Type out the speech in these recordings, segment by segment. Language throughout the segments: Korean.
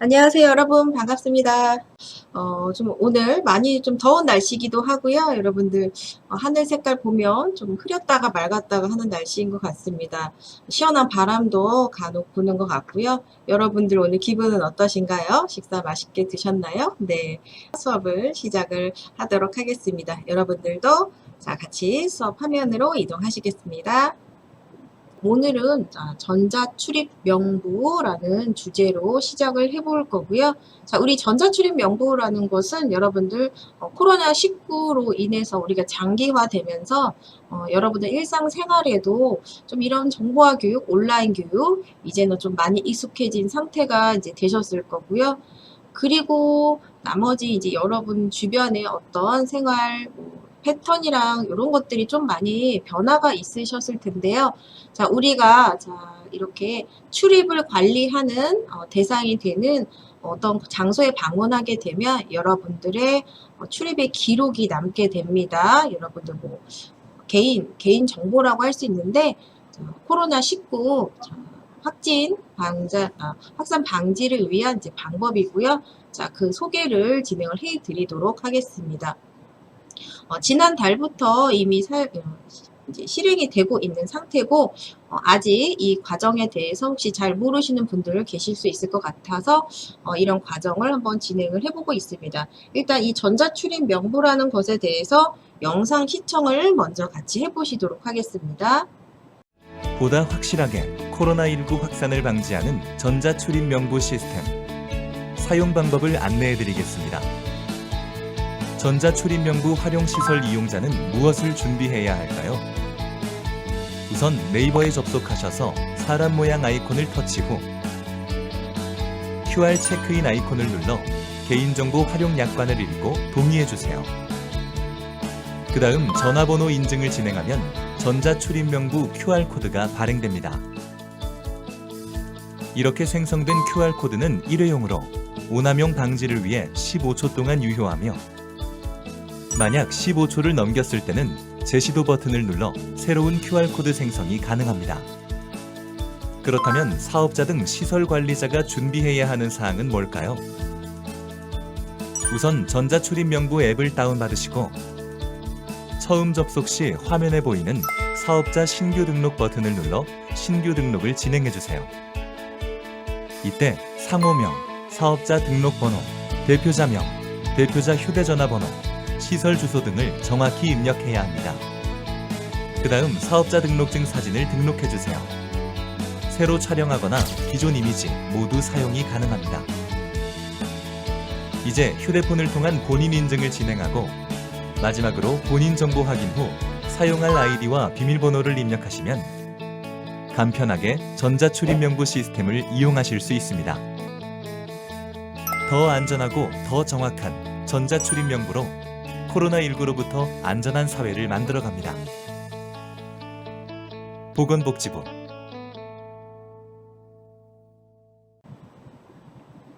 안녕하세요, 여러분. 반갑습니다. 좀 오늘 많이 좀 더운 날씨이기도 하고요. 여러분들, 하늘 색깔 보면 좀 흐렸다가 맑았다가 하는 날씨인 것 같습니다. 시원한 바람도 간혹 부는 것 같고요. 여러분들 오늘 기분은 어떠신가요? 식사 맛있게 드셨나요? 네. 수업을 시작을 하도록 하겠습니다. 여러분들도 자, 같이 수업 화면으로 이동하시겠습니다. 오늘은 전자출입 명부라는 주제로 시작을 해볼 거고요. 자, 우리 전자출입 명부라는 것은 여러분들 코로나19로 인해서 우리가 장기화되면서 여러분들 일상생활에도 좀 이런 정보화 교육, 온라인 교육 이제는 좀 많이 익숙해진 상태가 이제 되셨을 거고요. 그리고 나머지 이제 여러분 주변에 어떤 생활 패턴이랑 이런 것들이 좀 많이 변화가 있으셨을 텐데요. 자, 우리가 이렇게 출입을 관리하는 대상이 되는 어떤 장소에 방문하게 되면 여러분들의 출입의 기록이 남게 됩니다. 여러분들 뭐 개인 정보라고 할 수 있는데 코로나19 확산 방지를 위한 이제 방법이고요. 자, 그 소개를 진행을 해 드리도록 하겠습니다. 지난달부터 이미 이제 실행이 되고 있는 상태고 아직 이 과정에 대해서 혹시 잘 모르시는 분들 계실 수 있을 것 같아서 이런 과정을 한번 진행을 해보고 있습니다. 일단 이 전자출입 명부라는 것에 대해서 영상 시청을 먼저 같이 해보시도록 하겠습니다. 보다 확실하게 코로나19 확산을 방지하는 전자출입 명부 시스템 사용 방법을 안내해 드리겠습니다. 전자출입 명부 활용시설 이용자는 무엇을 준비해야 할까요? 우선 네이버에 접속하셔서 사람 모양 아이콘을 터치 후 QR 체크인 아이콘을 눌러 개인정보 활용 약관을 읽고 동의해주세요. 그 다음 전화번호 인증을 진행하면 전자출입 명부 QR코드가 발행됩니다. 이렇게 생성된 QR코드는 일회용으로 오남용 방지를 위해 15초 동안 유효하며 만약 15초를 넘겼을 때는 재시도 버튼을 눌러 새로운 QR코드 생성이 가능합니다. 그렇다면 사업자 등 시설 관리자가 준비해야 하는 사항은 뭘까요? 우선 전자출입 명부 앱을 다운받으시고 처음 접속 시 화면에 보이는 사업자 신규 등록 버튼을 눌러 신규 등록을 진행해주세요. 이때 상호명, 사업자 등록번호, 대표자명, 대표자 휴대전화번호, 시설 주소 등을 정확히 입력해야 합니다. 그 다음 사업자 등록증 사진을 등록해주세요. 새로 촬영하거나 기존 이미지 모두 사용이 가능합니다. 이제 휴대폰을 통한 본인 인증을 진행하고 마지막으로 본인 정보 확인 후 사용할 아이디와 비밀번호를 입력하시면 간편하게 전자출입 명부 시스템을 이용하실 수 있습니다. 더 안전하고 더 정확한 전자출입 명부로 코로나19로부터 안전한 사회를 만들어갑니다. 보건복지부.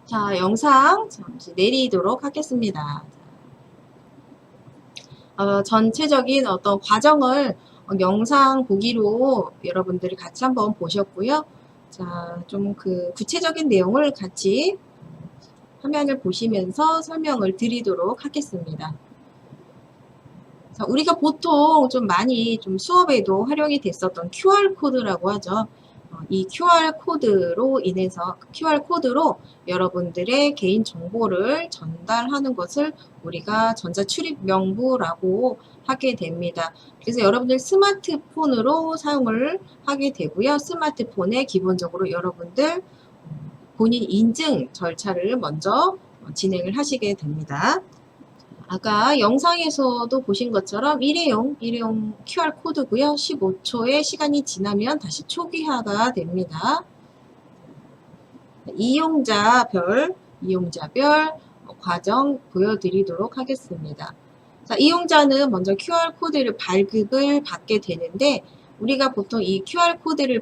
자, 영상 잠시 내리도록 하겠습니다. 전체적인 어떤 과정을 영상 보기로 여러분들이 같이 한번 보셨고요. 자, 좀 그 구체적인 내용을 같이 화면을 보시면서 설명을 드리도록 하겠습니다. 자, 우리가 보통 좀 많이 좀 수업에도 활용이 됐었던 QR코드라고 하죠. 이 QR코드로 여러분들의 개인 정보를 전달하는 것을 우리가 전자출입 명부라고 하게 됩니다. 그래서 여러분들 스마트폰으로 사용을 하게 되고요. 스마트폰에 기본적으로 여러분들 본인 인증 절차를 먼저 진행을 하시게 됩니다. 아까 영상에서도 보신 것처럼 일회용 QR코드고요. 15초의 시간이 지나면 다시 초기화가 됩니다. 이용자별 과정 보여드리도록 하겠습니다. 자, 이용자는 먼저 QR코드를 발급을 받게 되는데 우리가 보통 이 QR코드를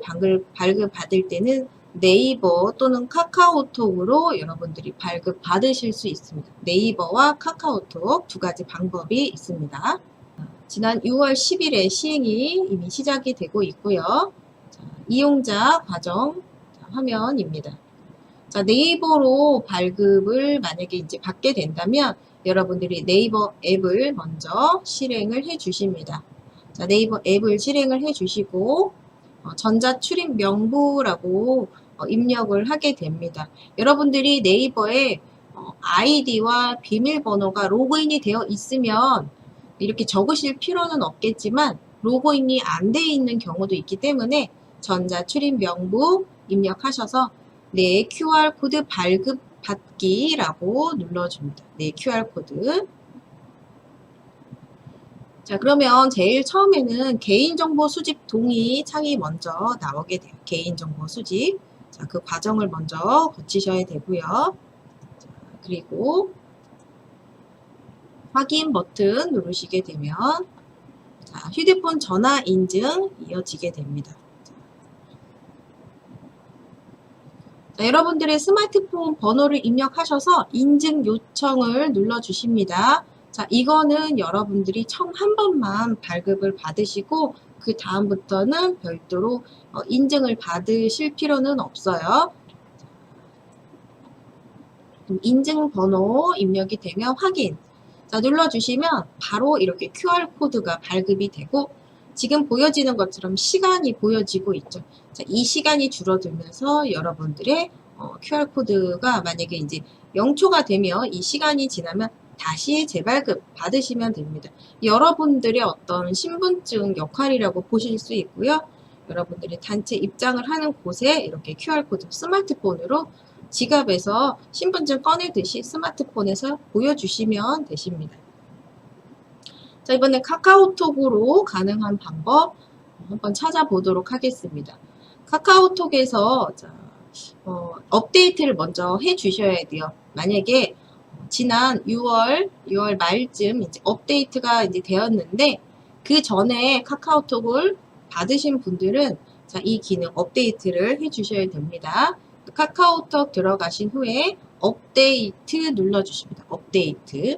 발급받을 때는 네이버 또는 카카오톡으로 여러분들이 발급 받으실 수 있습니다. 네이버와 카카오톡 두 가지 방법이 있습니다. 지난 6월 10일에 시행이 이미 시작이 되고 있고요. 자, 이용자 과정 화면입니다. 자, 네이버로 발급을 만약에 이제 받게 된다면 여러분들이 네이버 앱을 먼저 실행을 해 주십니다. 자, 네이버 앱을 실행을 해 주시고 전자출입 명부라고 입력을 하게 됩니다. 여러분들이 네이버에 아이디와 비밀번호가 로그인이 되어 있으면 이렇게 적으실 필요는 없겠지만 로그인이 안 돼 있는 경우도 있기 때문에 전자출입 명부 입력하셔서 네, QR코드 발급 받기라고 눌러줍니다. 네, QR코드. 자, 그러면 제일 처음에는 개인정보 수집 동의 창이 먼저 나오게 돼요. 개인정보 수집. 자, 그 과정을 먼저 거치셔야 되고요. 자, 그리고 확인 버튼 누르시게 되면 자, 휴대폰 전화 인증 이어지게 됩니다. 자, 여러분들의 스마트폰 번호를 입력하셔서 인증 요청을 눌러주십니다. 자, 이거는 여러분들이 처음 한 번만 발급을 받으시고 그 다음부터는 별도로 인증을 받으실 필요는 없어요. 인증 번호 입력이 되면 확인. 자, 눌러주시면 바로 이렇게 QR코드가 발급이 되고 지금 보여지는 것처럼 시간이 보여지고 있죠. 자, 이 시간이 줄어들면서 여러분들의 QR코드가 만약에 이제 0초가 되면 이 시간이 지나면 다시 재발급 받으시면 됩니다. 여러분들의 어떤 신분증 역할이라고 보실 수 있고요. 여러분들이 단체 입장을 하는 곳에 이렇게 QR코드 스마트폰으로 지갑에서 신분증 꺼내듯이 스마트폰에서 보여주시면 되십니다. 자, 이번에 카카오톡으로 가능한 방법 한번 찾아보도록 하겠습니다. 카카오톡에서 업데이트를 먼저 해 주셔야 돼요. 만약에 지난 6월 말쯤 이제 업데이트가 이제 되었는데 그 전에 카카오톡을 받으신 분들은 자, 이 기능 업데이트를 해 주셔야 됩니다. 카카오톡 들어가신 후에 업데이트 눌러주십니다. 업데이트.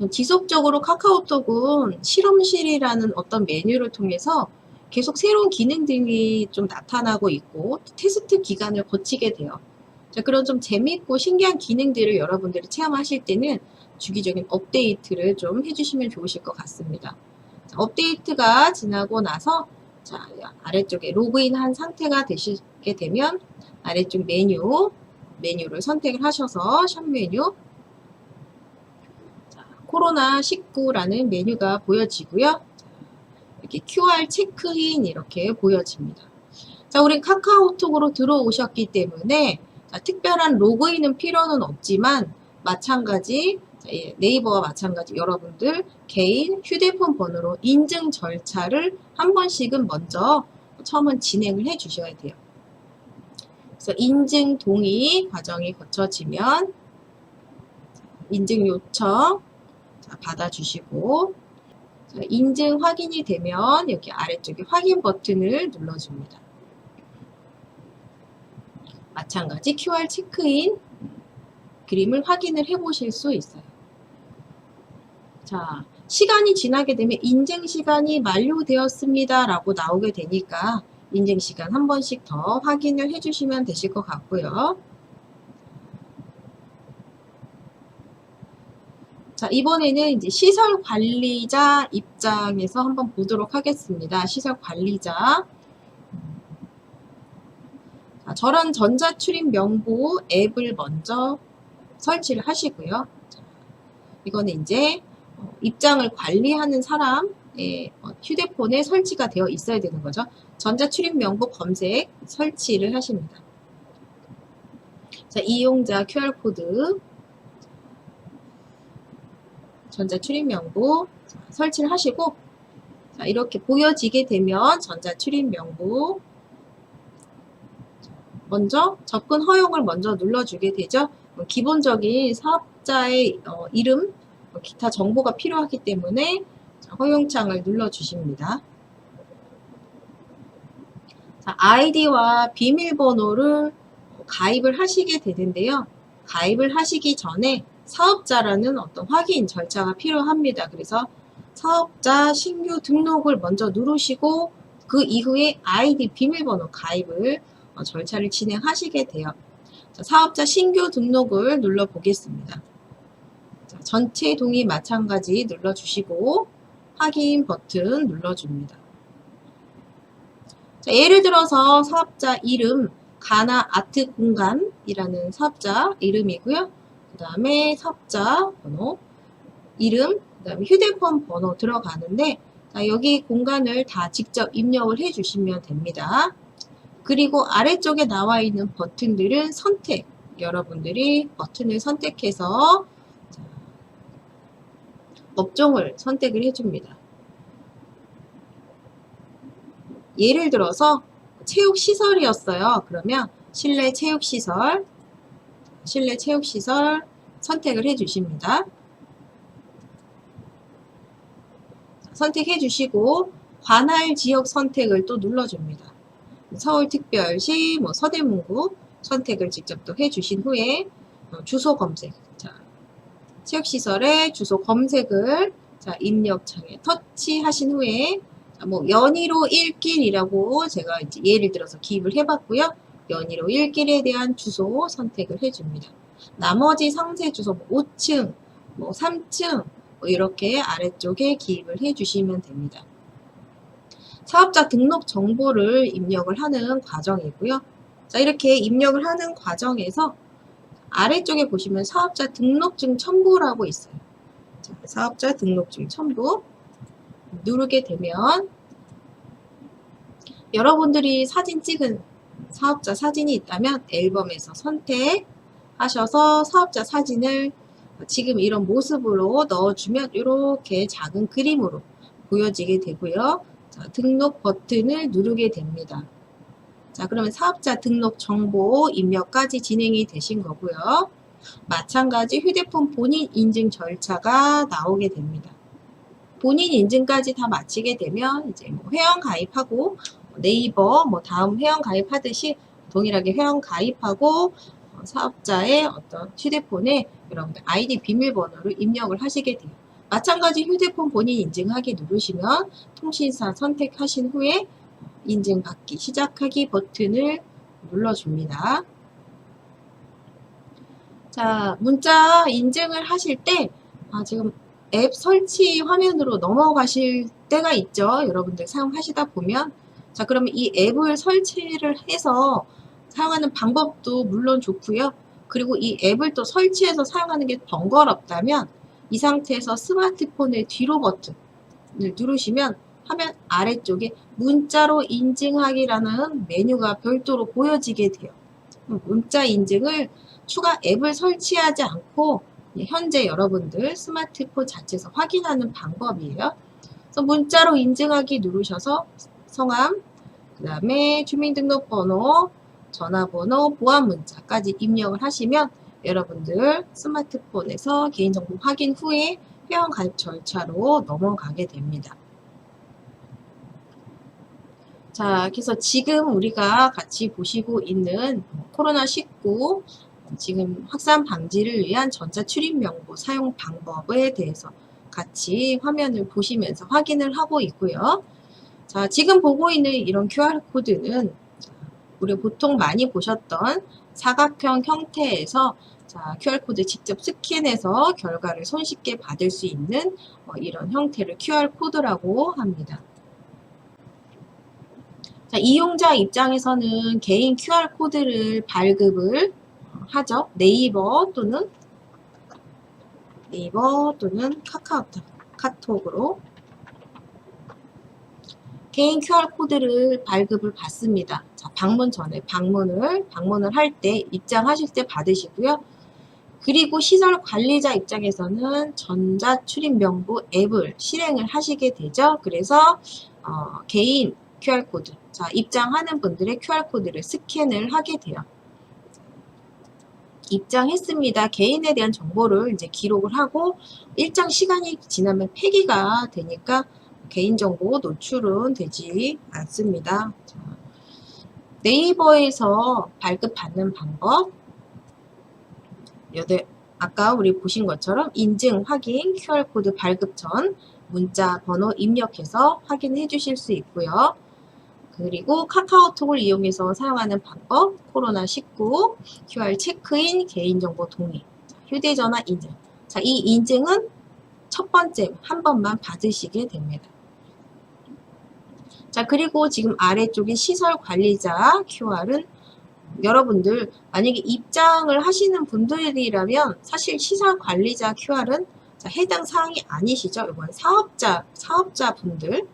지속적으로 카카오톡은 실험실이라는 어떤 메뉴를 통해서 계속 새로운 기능들이 좀 나타나고 있고 테스트 기간을 거치게 돼요. 자, 그런 좀 재밌고 신기한 기능들을 여러분들이 체험하실 때는 주기적인 업데이트를 좀 해주시면 좋으실 것 같습니다. 자, 업데이트가 지나고 나서 자, 아래쪽에 로그인한 상태가 되시게 되면 아래쪽 메뉴를 선택을 하셔서 샵 메뉴 코로나19라는 메뉴가 보여지고요. 이렇게 QR 체크인 이렇게 보여집니다. 자, 우리 카카오톡으로 들어오셨기 때문에 자, 특별한 로그인은 필요는 없지만 마찬가지 네이버와 마찬가지 여러분들 개인 휴대폰 번호로 인증 절차를 한 번씩은 먼저 처음은 진행을 해 주셔야 돼요. 그래서 인증 동의 과정이 거쳐지면 인증 요청 받아주시고 인증 확인이 되면 여기 아래쪽에 확인 버튼을 눌러줍니다. 마찬가지 QR 체크인 그림을 확인을 해 보실 수 있어요. 자, 시간이 지나게 되면 인증 시간이 만료되었습니다 라고 나오게 되니까 인증 시간 한 번씩 더 확인을 해 주시면 되실 것 같고요. 자, 이번에는 이제 시설 관리자 입장에서 한번 보도록 하겠습니다. 시설 관리자. 자, 저런 전자출입 명부 앱을 먼저 설치를 하시고요. 자, 이거는 이제 입장을 관리하는 사람의 휴대폰에 설치가 되어 있어야 되는 거죠. 전자출입 명부 검색 설치를 하십니다. 자, 이용자 QR코드 전자출입명부 설치를 하시고 자, 이렇게 보여지게 되면 전자출입명부 먼저 접근 허용을 먼저 눌러주게 되죠. 기본적인 사업자의 이름, 기타 정보가 필요하기 때문에 허용창을 눌러주십니다. 자, 아이디와 비밀번호를 가입을 하시게 되는데요. 가입을 하시기 전에 사업자라는 어떤 확인 절차가 필요합니다. 그래서 사업자 신규 등록을 먼저 누르시고 그 이후에 아이디 비밀번호 가입을 절차를 진행하시게 돼요. 자, 사업자 신규 등록을 눌러 보겠습니다. 자, 전체 동의 마찬가지 눌러주시고 확인 버튼 눌러줍니다. 자, 예를 들어서 사업자 이름 가나 아트 공간이라는 사업자 이름이고요. 그 다음에 사업자 번호, 이름, 그 다음에 휴대폰 번호 들어가는데 자, 여기 공간을 다 직접 입력을 해주시면 됩니다. 그리고 아래쪽에 나와 있는 버튼들은 선택, 여러분들이 버튼을 선택해서 자, 업종을 선택을 해줍니다. 예를 들어서 체육시설이었어요. 그러면 실내 체육시설 선택을 해주십니다. 선택해 주시고 관할 지역 선택을 또 눌러줍니다. 서울특별시, 서대문구 선택을 직접 또 해주신 후에 주소 검색, 자, 체육시설의 주소 검색을 자, 입력창에 터치하신 후에 자, 연희로 1길이라고 제가 이제 예를 들어서 기입을 해봤고요. 연희로 1길에 대한 주소 선택을 해줍니다. 나머지 상세 주소 5층, 3층 이렇게 아래쪽에 기입을 해주시면 됩니다. 사업자 등록 정보를 입력을 하는 과정이고요. 자, 이렇게 입력을 하는 과정에서 아래쪽에 보시면 사업자 등록증 첨부라고 있어요. 자, 사업자 등록증 첨부 누르게 되면 여러분들이 사진 찍은 사업자 사진이 있다면 앨범에서 선택하셔서 사업자 사진을 지금 이런 모습으로 넣어주면 이렇게 작은 그림으로 보여지게 되고요. 자, 등록 버튼을 누르게 됩니다. 자, 그러면 사업자 등록 정보 입력까지 진행이 되신 거고요. 마찬가지 휴대폰 본인 인증 절차가 나오게 됩니다. 본인 인증까지 다 마치게 되면 이제 회원 가입하고 네이버 다음 회원 가입하듯이 동일하게 회원 가입하고 사업자의 어떤 휴대폰에 여러분들 아이디 비밀번호를 입력을 하시게 돼요. 마찬가지 휴대폰 본인 인증하기 누르시면 통신사 선택하신 후에 인증받기 시작하기 버튼을 눌러줍니다. 자, 문자 인증을 하실 때 지금 앱 설치 화면으로 넘어가실 때가 있죠. 여러분들 사용하시다 보면 자, 그러면 이 앱을 설치를 해서 사용하는 방법도 물론 좋고요. 그리고 이 앱을 또 설치해서 사용하는 게 번거롭다면 이 상태에서 스마트폰의 뒤로 버튼을 누르시면 화면 아래쪽에 문자로 인증하기라는 메뉴가 별도로 보여지게 돼요. 문자 인증을 추가 앱을 설치하지 않고 현재 여러분들 스마트폰 자체에서 확인하는 방법이에요. 그래서 문자로 인증하기 누르셔서 성함, 그 다음에 주민등록번호, 전화번호, 보안문자까지 입력을 하시면 여러분들 스마트폰에서 개인정보 확인 후에 회원가입 절차로 넘어가게 됩니다. 자, 그래서 지금 우리가 같이 보시고 있는 코로나19 지금 확산 방지를 위한 전자출입명부 사용 방법에 대해서 같이 화면을 보시면서 확인을 하고 있고요. 자, 지금 보고 있는 이런 QR코드는 우리 보통 많이 보셨던 사각형 형태에서 자, QR코드 직접 스캔해서 결과를 손쉽게 받을 수 있는 이런 형태를 QR코드라고 합니다. 자, 이용자 입장에서는 개인 QR코드를 발급을 하죠. 네이버 또는 카카오톡으로 개인 QR코드를 발급을 받습니다. 자, 방문 전에 방문을 할 때 입장하실 때 받으시고요. 그리고 시설 관리자 입장에서는 전자출입명부 앱을 실행을 하시게 되죠. 그래서 개인 QR코드, 자, 입장하는 분들의 QR코드를 스캔을 하게 돼요. 입장했습니다. 개인에 대한 정보를 이제 기록을 하고 일정 시간이 지나면 폐기가 되니까 개인정보 노출은 되지 않습니다. 자, 네이버에서 발급받는 방법, 아까 우리 보신 것처럼 인증, 확인, QR코드 발급 전 문자 번호 입력해서 확인해 주실 수 있고요. 그리고 카카오톡을 이용해서 사용하는 방법, 코로나19, QR 체크인, 개인정보 동의, 휴대전화 인증. 자, 이 인증은 첫 번째 한 번만 받으시게 됩니다. 자, 그리고 지금 아래쪽에 시설 관리자 QR은 여러분들 만약에 입장을 하시는 분들이라면 사실 시설 관리자 QR은 해당 사항이 아니시죠? 이건 사업자분들.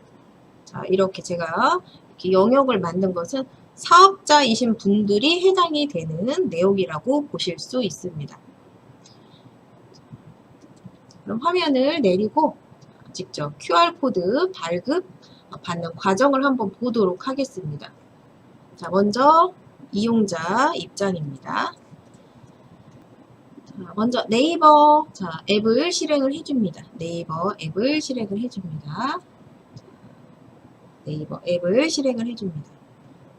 자, 이렇게 제가 이렇게 영역을 만든 것은 사업자이신 분들이 해당이 되는 내용이라고 보실 수 있습니다. 그럼 화면을 내리고 직접 QR코드 발급 받는 과정을 한번 보도록 하겠습니다. 자, 먼저 이용자 입장입니다. 자, 먼저 네이버 앱을 실행을 해줍니다. 네이버 앱을 실행을 해줍니다. 네이버 앱을 실행을 해줍니다.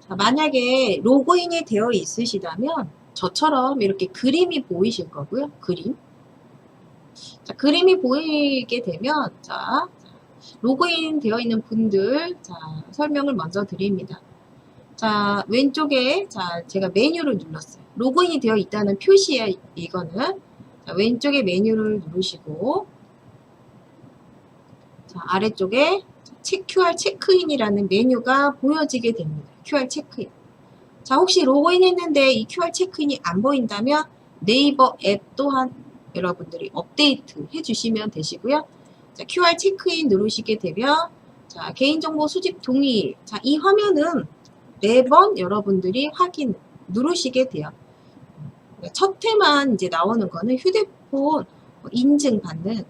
자, 만약에 로그인이 되어 있으시다면 저처럼 이렇게 그림이 보이실 거고요. 그림. 자, 그림이 보이게 되면 로그인 되어 있는 분들 설명을 먼저 드립니다. 자, 왼쪽에 제가 메뉴를 눌렀어요. 로그인이 되어 있다는 표시에 이거는 왼쪽에 메뉴를 누르시고 아래쪽에 QR 체크인이라는 메뉴가 보여지게 됩니다. QR 체크인. 자, 혹시 로그인 했는데 이 QR 체크인이 안 보인다면 네이버 앱 또한 여러분들이 업데이트 해주시면 되시고요. 자, QR 체크인 누르시게 되면 개인정보 수집 동의. 자, 이 화면은 4번 여러분들이 확인 누르시게 돼요. 첫 회만 이제 나오는 거는 휴대폰 인증받는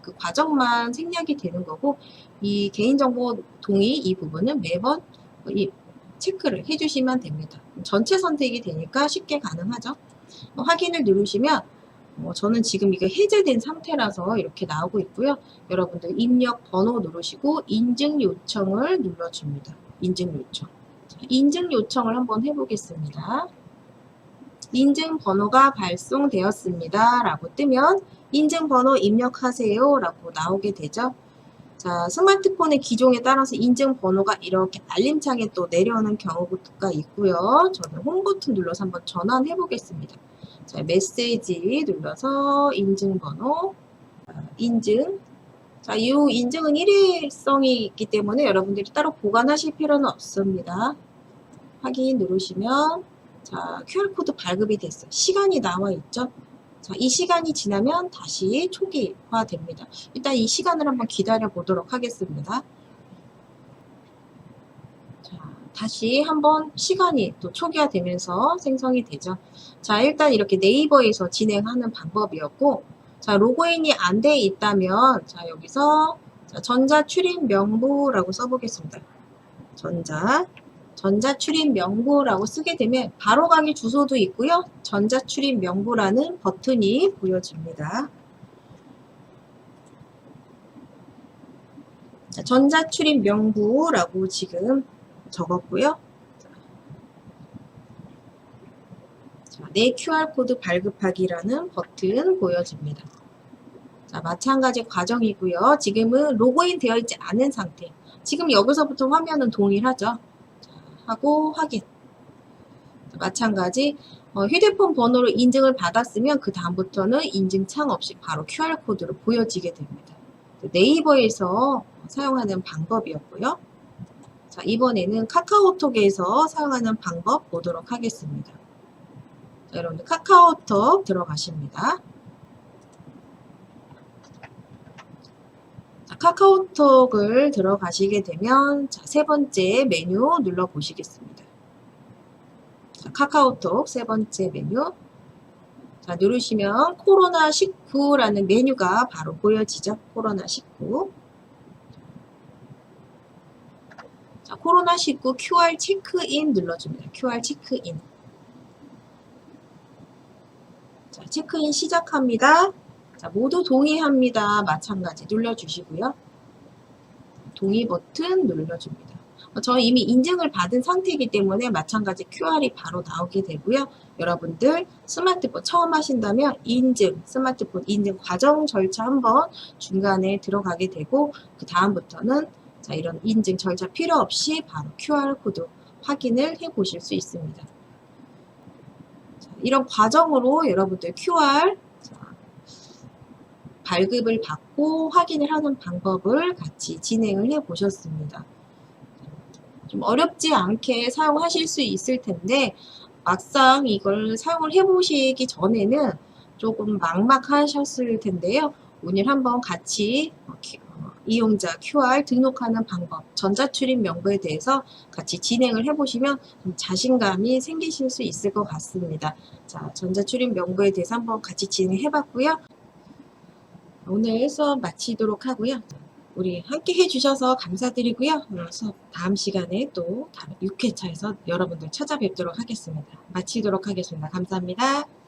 그 과정만 생략이 되는 거고, 이 개인정보 동의 이 부분은 매번 이 체크를 해주시면 됩니다. 전체 선택이 되니까 쉽게 가능하죠. 확인을 누르시면 저는 지금 이게 해제된 상태라서 이렇게 나오고 있고요. 여러분들 입력 번호 누르시고 인증 요청을 눌러줍니다. 인증 요청. 인증 요청을 한번 해보겠습니다. 인증 번호가 발송되었습니다. 라고 뜨면 인증 번호 입력하세요. 라고 나오게 되죠. 자, 스마트폰의 기종에 따라서 인증 번호가 이렇게 알림창에 또 내려오는 경우가 있고요. 저는 홈 버튼 눌러서 한번 전환해 보겠습니다. 자, 메시지 눌러서 인증 번호, 인증. 자, 이 인증은 일회성이 있기 때문에 여러분들이 따로 보관하실 필요는 없습니다. 확인 누르시면 자, QR코드 발급이 됐어요. 시간이 나와 있죠. 자, 이 시간이 지나면 다시 초기화 됩니다. 일단 이 시간을 한번 기다려 보도록 하겠습니다. 자, 다시 한번 시간이 또 초기화 되면서 생성이 되죠. 자, 일단 이렇게 네이버에서 진행하는 방법이었고, 자, 로그인이 안 돼 있다면, 자, 여기서 전자 출입 명부라고 써보겠습니다. 전자 출입 명부라고 쓰게 되면 바로가기 주소도 있고요. 전자 출입 명부라는 버튼이 보여집니다. 자, 전자 출입 명부라고 지금 적었고요. 자, 내 QR코드 발급하기라는 버튼 보여집니다. 자, 마찬가지 과정이고요. 지금은 로그인 되어 있지 않은 상태. 지금 여기서부터 화면은 동일하죠. 하고 확인. 마찬가지 휴대폰 번호로 인증을 받았으면 그 다음부터는 인증창 없이 바로 QR코드로 보여지게 됩니다. 네이버에서 사용하는 방법이었고요. 자, 이번에는 카카오톡에서 사용하는 방법 보도록 하겠습니다. 자, 여러분들 카카오톡 들어가십니다. 카카오톡을 들어가시게 되면 자, 세 번째 메뉴 눌러 보시겠습니다. 자, 카카오톡 세 번째 메뉴. 자, 누르시면 코로나19라는 메뉴가 바로 보여지죠. 코로나19. 자, 코로나19 QR 체크인 눌러줍니다. QR 체크인. 자, 체크인 시작합니다. 자, 모두 동의합니다. 마찬가지 눌러주시고요. 동의 버튼 눌러줍니다. 저는 이미 인증을 받은 상태이기 때문에 마찬가지 QR이 바로 나오게 되고요. 여러분들 스마트폰 처음 하신다면 스마트폰 인증 과정 절차 한번 중간에 들어가게 되고 그 다음부터는 자, 이런 인증 절차 필요 없이 바로 QR코드 확인을 해 보실 수 있습니다. 자, 이런 과정으로 여러분들 QR 발급을 받고 확인을 하는 방법을 같이 진행을 해 보셨습니다. 좀 어렵지 않게 사용하실 수 있을 텐데 막상 이걸 사용을 해 보시기 전에는 조금 막막하셨을 텐데요. 오늘 한번 같이 이용자 QR 등록하는 방법, 전자출입 명부에 대해서 같이 진행을 해보시면 좀 자신감이 생기실 수 있을 것 같습니다. 자, 전자출입 명부에 대해서 한번 같이 진행해봤고요. 오늘 수업 마치도록 하고요. 우리 함께 해주셔서 감사드리고요. 수업 다음 시간에 또 다른 6회차에서 여러분들 찾아뵙도록 하겠습니다. 마치도록 하겠습니다. 감사합니다.